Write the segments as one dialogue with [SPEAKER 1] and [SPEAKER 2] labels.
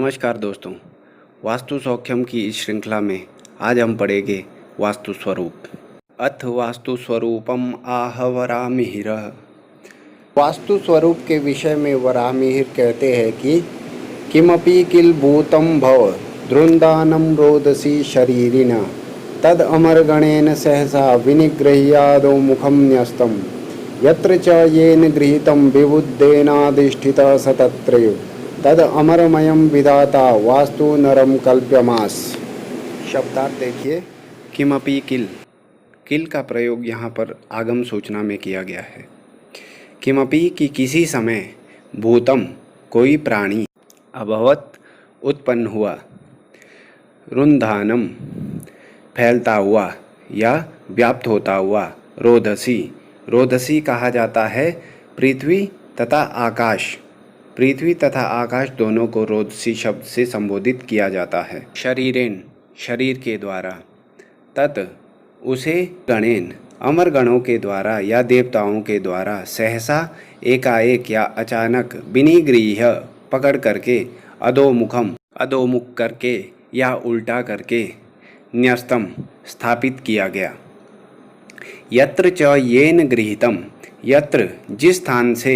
[SPEAKER 1] नमस्कार दोस्तों, वास्तु सौख्यम की इस श्रृंखला में आज हम पढ़ेंगे वास्तु स्वरूप। अथ वास्तु स्वरूपम आह वराहमिहिरः। वास्तु स्वरूप के विषय में वराहमिहिर कहते हैं कि किमपि किल भूतं भव धृन्दानं रोदसी शरीरिणा तद अमरगणेन सहसा विनिगृह्यादो मुखं न्यस्तं यत्र च येन गृहीतं विबुद्धेनाधिष्ठितः स तत्रैव तद अमरमयम विधाता वास्तु नरम कल्प्यमास। शब्दार्थ देखिए, किमपि किल। किल का प्रयोग यहाँ पर आगम सूचना में किया गया है। किमपि की किसी समय, भूतम कोई प्राणी, अभवत उत्पन्न हुआ, रुन्धानम फैलता हुआ या व्याप्त होता हुआ, रोदसी। रोदसी कहा जाता है पृथ्वी तथा आकाश। पृथ्वी तथा आकाश दोनों को रोदसी शब्द से संबोधित किया जाता है। शरीरेन शरीर के द्वारा, तत् उसे, गणेन अमर गणों के द्वारा या देवताओं के द्वारा, सहसा एकाएक या अचानक, विनिगृह्य पकड़ करके, अधोमुखम अधोमुख करके या उल्टा करके, न्यस्तम स्थापित किया गया। यत्र च येन गृहीतम, यत्र जिस स्थान से,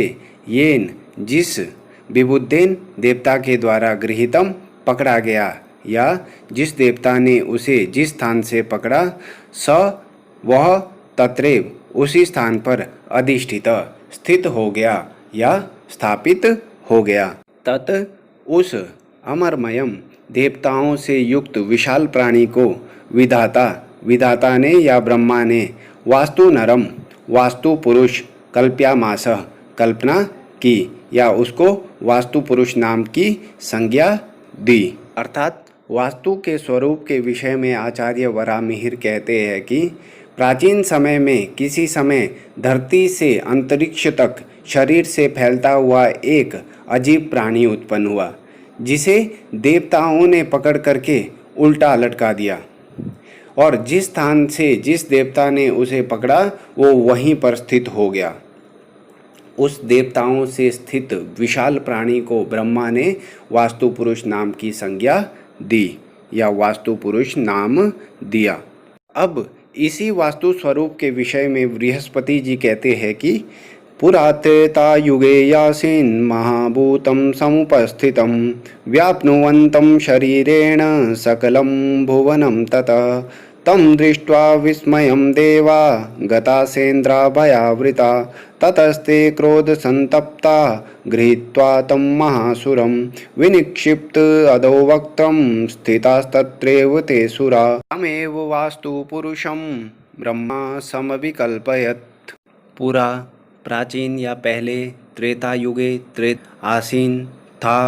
[SPEAKER 1] येन जिस, विबुद्धेन देवता के द्वारा, गृहीतम पकड़ा गया या जिस देवता ने उसे जिस स्थान से पकड़ा, स वह तत्रैव उसी स्थान पर अधिष्ठित स्थित हो गया या स्थापित हो गया। तत् उस अमरमयम देवताओं से युक्त विशाल प्राणी को विधाता ने या ब्रह्मा ने वास्तु नरम वास्तु पुरुष कल्प्यामास कल्पना की या उसको वास्तु पुरुष नाम की संज्ञा दी। अर्थात वास्तु के स्वरूप के विषय में आचार्य वराहमिहिर कहते हैं कि प्राचीन समय में किसी समय धरती से अंतरिक्ष तक शरीर से फैलता हुआ एक अजीब प्राणी उत्पन्न हुआ, जिसे देवताओं ने पकड़ करके उल्टा लटका दिया और जिस स्थान से जिस देवता ने उसे पकड़ा वो वहीं पर स्थित हो गया। उस देवताओं से स्थित विशाल प्राणी को ब्रह्मा ने वास्तु पुरुष नाम की संज्ञा दी या वास्तु पुरुष नाम दिया। अब इसी वास्तु स्वरूप के विषय में बृहस्पति जी कहते हैं कि पुरात्रेता युगे यासीन महाभूतं समुपस्थितं व्याप्नुवन्तं शरीरेण सकलं भुवनं ततः तं दृष्ट्वा विस्मयं देवा गतासेन्द्रा भयावृता ततस्ते क्रोध संतप्ता गृहीत्वा तं महासुरं विनिक्षिप्त अधोवक्त्रं स्थितास्तत्रैव ते सुरा तमेव वास्तु पुरुषं ब्रह्मा समविकल्पयत्। पूरा प्राचीन या पहले त्रेता युगे आसीन था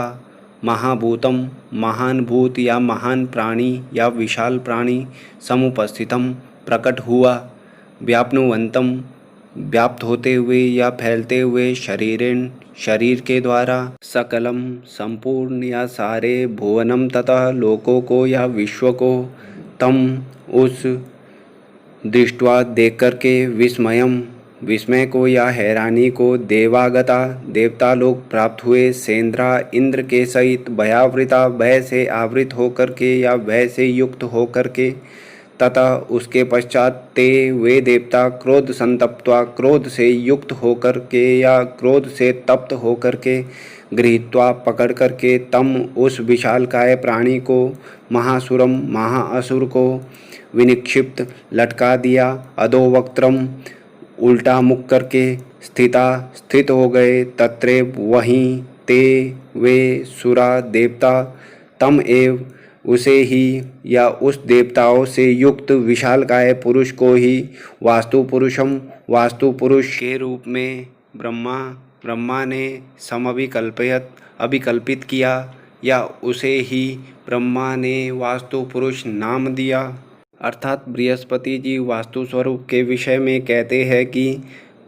[SPEAKER 1] महाभूतम महान भूत या महान प्राणी या विशाल प्राणी, समुपस्थितम प्रकट हुआ, व्याप्नुवंतम व्याप्त होते हुए या फैलते हुए, शरीरेण शरीर के द्वारा, सकलम संपूर्ण या सारे, भुवनम तथा लोकों को या विश्व को, तम उस, दृष्टवा देख करके, विस्मयम विस्मय को या हैरानी को, देवागता देवता लोग प्राप्त हुए, सेंद्रा इंद्र के सहित, भयावृता भय से आवृत होकर के या भय से युक्त होकर के, तथा उसके पश्चात ते वे देवता क्रोध संतप्त्वा क्रोध से युक्त होकर के या क्रोध से तप्त होकर के, गृहीत्वा पकड़ करके, तम उस विशालकाय प्राणी को, महासुरम महाअसुर को, विनिक्षिप्त लटका दिया, अधोवक्त्रम उल्टा मुख करके, स्थित हो गए, तत्रैव वहीं, ते वे सुरा देवता, तम एव उसे ही या उस देवताओं से युक्त विशालकाय पुरुष को ही, वास्तु पुरुषम वास्तु पुरुष के रूप में ब्रह्मा ने समविकल्पयत अभिकल्पित किया या उसे ही ब्रह्मा ने वास्तु पुरुष नाम दिया। अर्थात बृहस्पति जी वास्तु स्वरूप के विषय में कहते हैं कि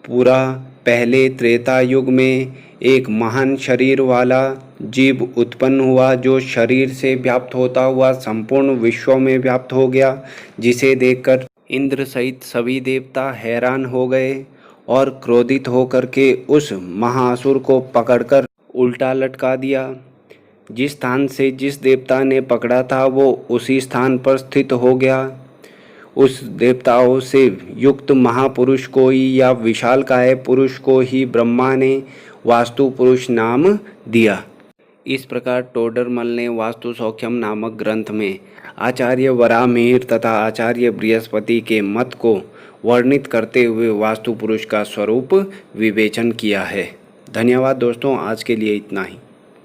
[SPEAKER 1] पूरा पहले त्रेता युग में एक महान शरीर वाला जीव उत्पन्न हुआ, जो शरीर से व्याप्त होता हुआ संपूर्ण विश्व में व्याप्त हो गया, जिसे देखकर इंद्र सहित सभी देवता हैरान हो गए और क्रोधित होकर के उस महासुर को पकड़कर उल्टा लटका दिया। जिस स्थान से जिस देवता ने पकड़ा था वो उसी स्थान पर स्थित हो गया। उस देवताओं से युक्त महापुरुष को ही या विशालकाय पुरुष को ही ब्रह्मा ने वास्तु पुरुष नाम दिया। इस प्रकार टोडरमल ने वास्तु सौख्यम नामक ग्रंथ में आचार्य वराहमिहिर तथा आचार्य बृहस्पति के मत को वर्णित करते हुए वास्तु पुरुष का स्वरूप विवेचन किया है। धन्यवाद दोस्तों, आज के लिए इतना ही।